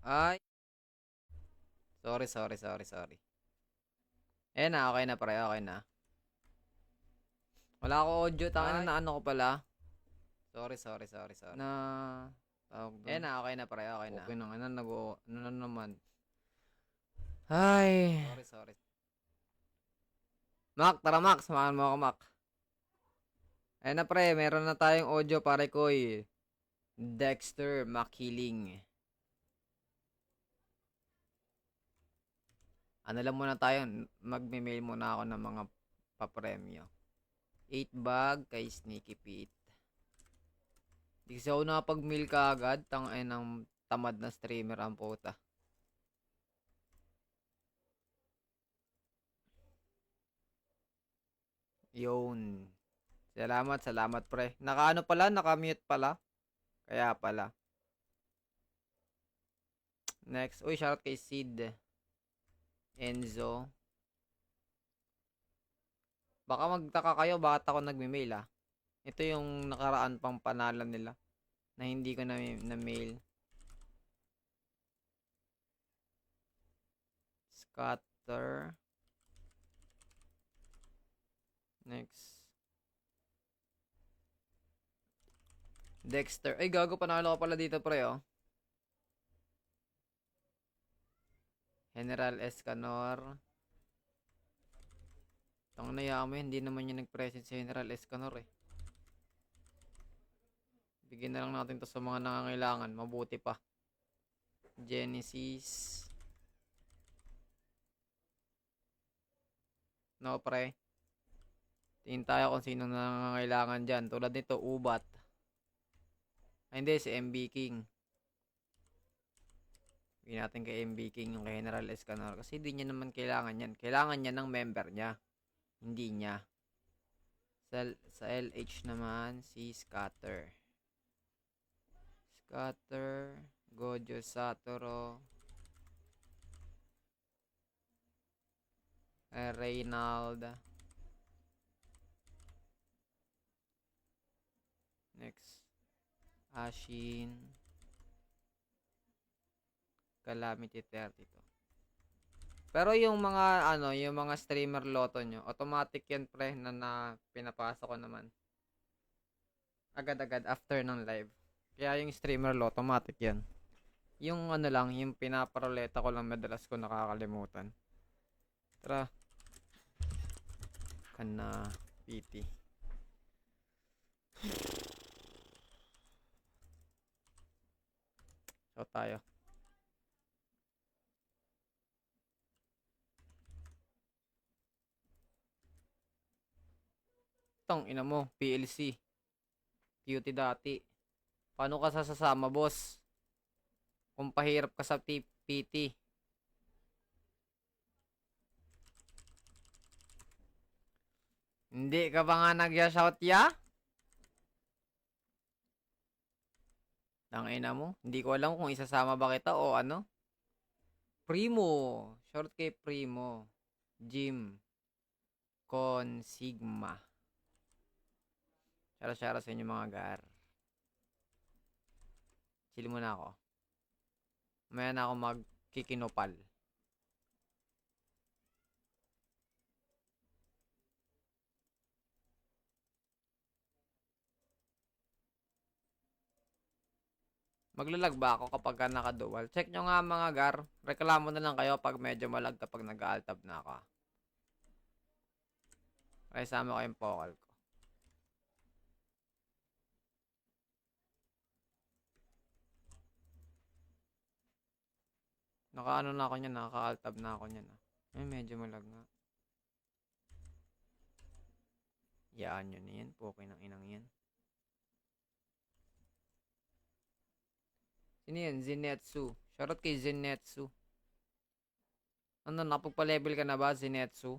Ay, sorry. Eh na, okay na pre, okay na. Wala ako audio, tangin na ano ko pala. Sorry. Na tawag Eh doon. na, okay na pre, okay na. Okay na nga na ano na naman. Ay. Sorry. Mac, tara Mac, samahan mo ako Mac. Eh na pre, meron na tayong audio pare ko eh. Dexter Makiling. Ano lang muna tayo, magme-mail muna ako ng mga papremyo. 8 bag kay Sneaky Pete. Di kasi ako nakapag-mail ka agad, tangay ng tamad na streamer ang puta. Yun. Salamat pre. Naka-ano pala, naka-mute pala. Kaya pala. Next. Uy, shoutout kay Sid. Enzo. Baka magtaka kayo bakit ako nagme-mail ah. Ito yung nakaraan pang panalo nila na hindi ko na-mail. Scatter. Next. Dexter. Ay, gago, panalo ko pala dito pre oh. General Escanor. Tang na mo, hindi naman yung nag-present si General Escanor eh. Bigyan na lang natin to sa mga nangangailangan. Mabuti pa. Genesis. No, pre. Tingin tayo kung sino nangangailangan dyan. Tulad nito, Ubat. Ay, hindi, si MB King. Bigyan natin kay MB King yung kay General Escanor. Kasi hindi niya naman kailangan yan. Kailangan niya ng member niya. Hindi niya. Sa LH naman, si Scatter. Gojo Satoru. Reynald. Next. Ashin. Calamity 32. Pero yung mga yung mga streamer loto nyo, automatic yan pre na pinapasa ko naman. Agad-agad after ng live. Kaya yung streamer loto, automatic yan. Yung lang, yung pinaparoleta ko lang madalas ko nakakalimutan. Tara. Kana PT. So tayo. Tang ina mo, PLC. Cutie dati. Paano ka sasama, boss? Kung pahirap ka sa PT. Hindi ka ba nga nag-shout ya? Tangina mo. Hindi ko alam kung isasama ba kita o ano. Primo. Short kay Primo. Jim. Con Sigma. Shara-shara sa inyo mga gar. Chill muna ako. Maya na ako magkikinopal. Maglalag ba ako kapag ka naka-dual? Check nyo nga mga gar. Reklamo na lang kayo pag medyo malag kapag nag-alt-tab na ako. Kaya sama ko yung vocal ko. Naka-ano na ako niyan, naka-alt-tab na ako niyan. Ay, medyo malag nga. Yaan nyo na yan. Puki ng inang yan. Sino yan? Zenetsu. Shoutout kay Zenetsu. Ano, napagpa-level ka na ba, Zenetsu?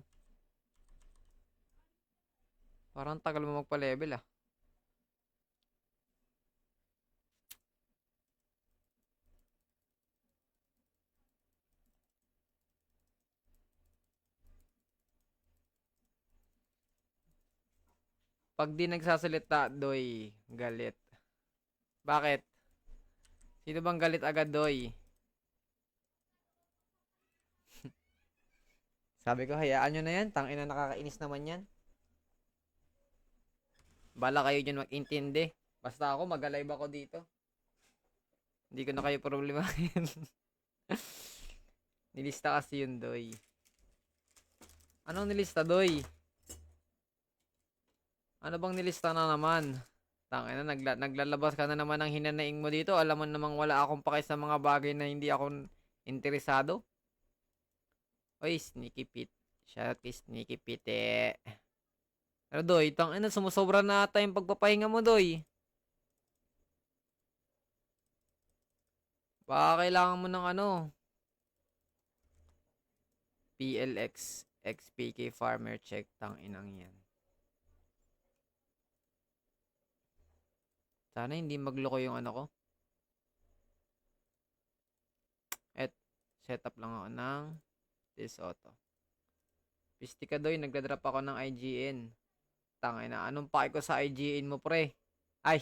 Parang tagal mo magpa-level ah. Pag di nagsasalita, doy, galit. Bakit? Sino bang galit agad, doy? Sabi ko, hayaan nyo na yan. Tangina, nakakainis naman yan. Bala kayo dyan mag-intindi. Basta ako, mag-alive ako dito. Hindi ko na kayo problemahin. Nilista kasi yun, Doy. Anong nilista, Doy? Ano bang nilista na naman? Tangina, naglalabas ka na naman ng hinanaing mo dito. Alam mo namang wala akong pake sa mga bagay na hindi ako interesado. Oy, Sneaky Pete. Shout kay Sneaky Pete. Pero Doy, tangina, sumusobra na ata yung pagpapahinga mo, Doy. Baka kailangan mo ng ano, PLX, XPK Farmer Check, tanginang yan. Sana hindi magloko yung ano ko. At setup lang ako ng this auto. Pistika Doy, nagdadrop ako ng IGN. Tangina, anong pake ko sa IGN mo, pre? Ay,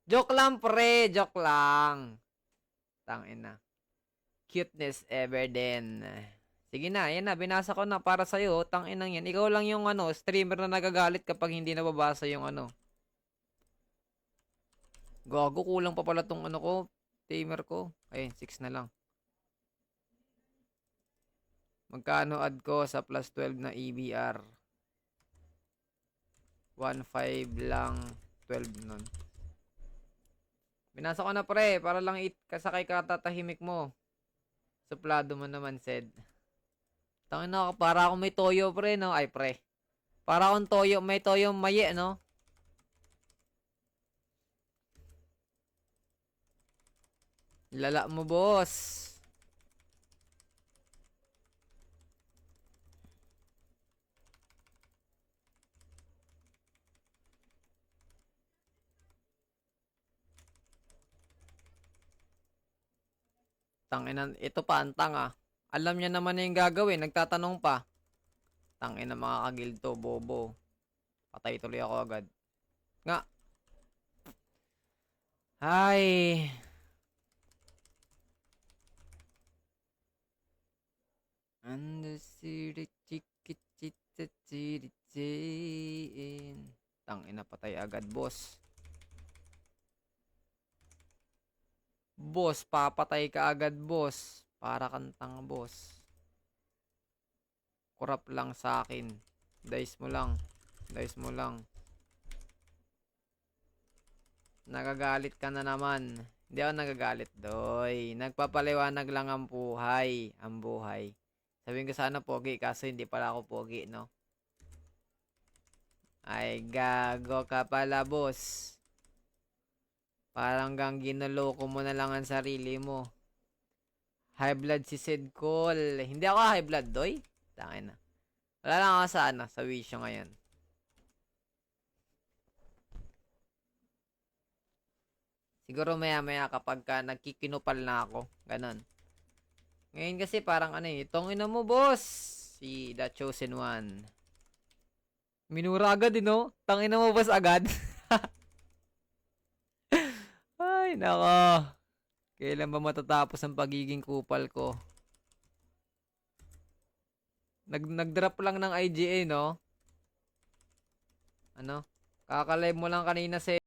joke lang, pre, joke lang. Tangina. Cuteness ever then. Sige na, yan na, binasa ko na para sa'yo. Tanginang yan. Ikaw lang yung ano, streamer na nagagalit kapag hindi nababasa yung ano. Gago, kulang pa pala tong ano ko, tamer ko. Ayun, 6 na lang. Magkano add ko sa plus 12 na EBR? 1.5 lang, 12 nun. Binasa ko na pre, para lang kasakay katatahimik mo. Suplado mo naman, said. Tangin na, para akong may toyo pre, no? Ay pre. Para akong toyo, may toyo maye, no? Lala mo, boss. Tanginan, ito pa ang tanga. Alam niya naman na yung gagawin, nagtatanong pa. Tangina mga kagilto, bobo. Patay tuloy ako agad. Nga. Ay. Tangina, patay agad, boss. Boss, papatay ka agad, boss. Para kang boss. Kurap lang sa akin. Dice mo lang. Dice mo lang. Nagagalit ka na naman. Hindi ako nagagalit, Doy. Nagpapaliwanag lang ang buhay. Ang buhay. Sabihin ko sana pogi, kaso hindi pala ako pogi, no? Ay, gago ka pala, boss. Parang gang ginaloko mo na lang ang sarili mo. High blood si Sid Cole. Hindi ako high blood, Doy. Tangin na. Wala lang ako sa ano, sa wisyo ngayon. Siguro maya-maya kapag ka nagkikinupal na ako. Ganon. Ngayon kasi parang ano eh. Itong ina mo, boss. Si The Chosen One. Minura agad, no? Tangina mo, boss, agad. Ay, nako. Kailan ba matatapos ang pagiging kupal ko? Nag-drop lang ng IGA, no? Ano? Kakalive mo lang kanina sa